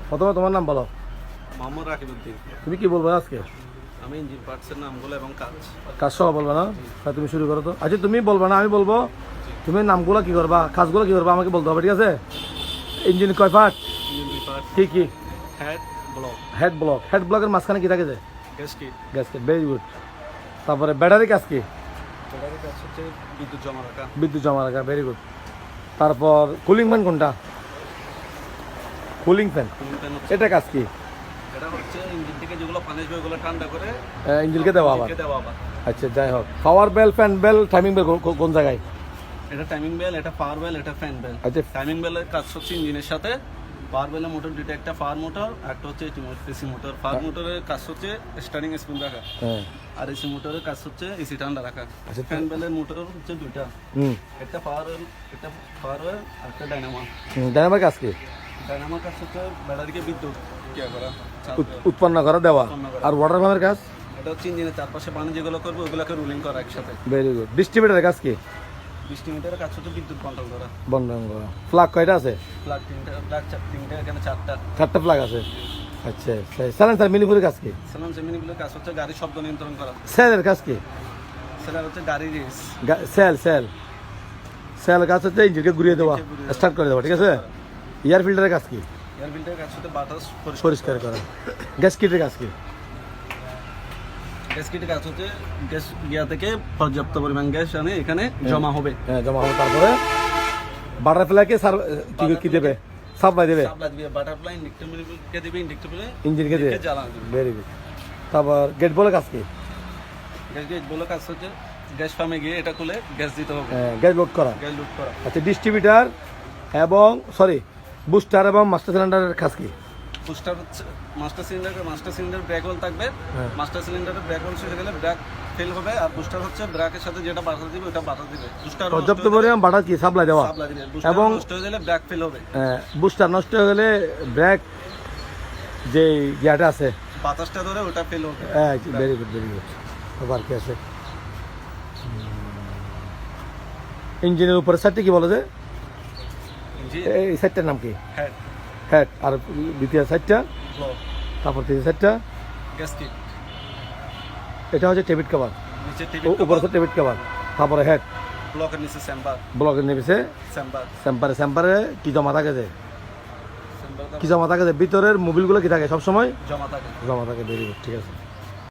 প্রথমে তোমার নাম বলো। মোহাম্মদ রাকিবউদ্দিন। তুমি কি বলবে আজকে? আমি ইঞ্জিন পার্টসের নামগুলো এবং কাজ সহ বলবে না? তাহলে তুমি শুরু করো তো। আচ্ছা তুমি বলবে না, আমি বলবো। তুমি নামগুলো কি করবা, কাজগুলো কি করবা আমাকে বলতে হবে, ঠিক আছে? ইঞ্জিন কয় পার্ট? ইঞ্জিন পার্ট কি কি? Head block. হেড ব্লকের মাঝখানে কি থাকে? যে গ্যাসকিট। Gasket, very good. তারপরে ব্যাটারি কাজ কি? ব্যাটারি কাজ হচ্ছে বিদ্যুৎ জমা রাখা, ভেরি গুড। তারপর কুলিং ফ্যান কোনটা? কুলিং ফ্যান, এটা কাজ কি? এটা হচ্ছে ইঞ্জিন থেকে যেগুলো পানি আসবে ওগুলো ঠান্ডা করে ইঞ্জিনকে দেওয়া আবার। আবার। আচ্ছা যাই হোক, power bell, fan bell, timing bell কোন জায়গায়? এটা টাইমিং বেল, এটা পাওয়ার বেল, এটা ফ্যান বেল। আচ্ছা, টাইমিং বেলের কাজ হচ্ছে ইঞ্জিনের সাথে। পাওয়ার বেলের মোটর দুটো, একটা পাওয়ার মোটর একটা হচ্ছে এসি মোটর। পাওয়ার মোটরের কাজ হচ্ছে স্টার্টিং স্পিন রাখা, আর এসি মোটরের কাজ হচ্ছে এসি ঠান্ডা রাখা। আচ্ছা, ফ্যান বেলের মোটর হচ্ছে দুইটা, একটা পাওয়ার বেল আর একটা ডাইনামো। ডাইনামার কাজ কি? ডাইনামোর কাজ হচ্ছে ব্যাটারিকে বিদ্যুৎ উৎপন্ন করা, দেওয়া। আর ওয়াটার পাম্পের কাজ? এটা হচ্ছে ইঞ্জিনের চারপাশে পানি যেগুলো করবে ওগুলোকে রুলিং করা একসাথে। Very good. ডিস্ট্রিবিউটরের কাজ কি? ডিস্ট্রিবিউটরের কাজ হচ্ছে বিদ্যুৎ কন্ট্রোল করা। বন্ধন করা। প্লাগ কয়টা আছে? প্লাগ তিনটা, এখানে চারটা প্লাগ আছে। আচ্ছা, সাইলেন্সার মিনিপুরের কাজ কি? সাইলেন্সার মিনিগুলোর কাজ হচ্ছে গাড়ির শব্দ নিয়ন্ত্রণ করা। সেলের কাজ কি? সেটার হচ্ছে গাড়ি রেস। সেল কাজ হচ্ছে ইঞ্জিনকে ঘুরিয়ে দেওয়া, স্টার্ট করে দেওয়া, ঠিক আছে? এয়ার ফিল্টারের কাজ কি? এয়ার ফিল্টারের কাজ হচ্ছে বাতাস পরিষ্কার করা। গ্যাস কিটের কাজ কি? গ্যাস কিটের কাজ হচ্ছে গ্যাস গিয়া থেকে পর্যাপ্ত পরিমাণ গ্যাস আনে এখানে জমা হবে। হ্যাঁ, জমা হবে। তারপরে বাটারফ্লাইকে কি দেবে? সাপ্লাই দেবে। বাটারফ্লাই ইন্ডাক্টরকে দেবে, ইন্ডাক্টর ইঞ্জিনকে দেবে। জ্বালানো দেবে। Very good. তারপর গেট বলে কাজ কি? গ্যাস বলে কাজ হচ্ছে গ্যাস পাম্পে গিয়ে এটা খুলে গ্যাস দিতে হবে, গ্যাস লোড করা। গ্যাস লোড করা। আচ্ছা, ডিস্ট্রিবিউটার এবং বুস্টার এবং মাস্টার সিলিন্ডারের কাজ কি? বুস্টার হচ্ছে মাস্টার সিলিন্ডার ব্রেক হোল থাকবে। মাস্টার সিলিন্ডারের ব্রেক হোল শেষ হয়ে গেলে ব্রেক ফেল হবে, আর বুস্টার হচ্ছে ব্রেকের সাথে যেটা বাধা দিবে ওটা বাধা দিবে। বুস্টার পর্যাপ্ত পরিমাণ বাটার কি সাপ্লাই দেওয়া, এবং নষ্ট হয়ে গেলে ব্রেক ফেল হবে। বুস্টার নষ্ট হয়ে গেলে ব্রেক যে ইয়াটা আছে বাতাসটা ধরে ওটা ফেল হবে। Very good, very good. আবার কি আছে? ইঞ্জিনের উপরে সাইডটা কি বলে? যে এই সাইডটার নাম কি? হেড। আর দ্বিতীয় সাইডটা? তারপর তৃতীয় সাইডটা? গ্যাসকিট। এটা হচ্ছে টেবিট কভার, উপরে হচ্ছে টেবিট কভার। তারপরে হেড, ব্লকের নিচে চেম্বার, ব্লকের নিচে চেম্বারে কি জমা থাকে? যে কি জমা থাকে? যে ভিতরের মোবিলগুলো কি থাকে সবসময় জমা থাকে। ভেরি গুড, ঠিক আছে।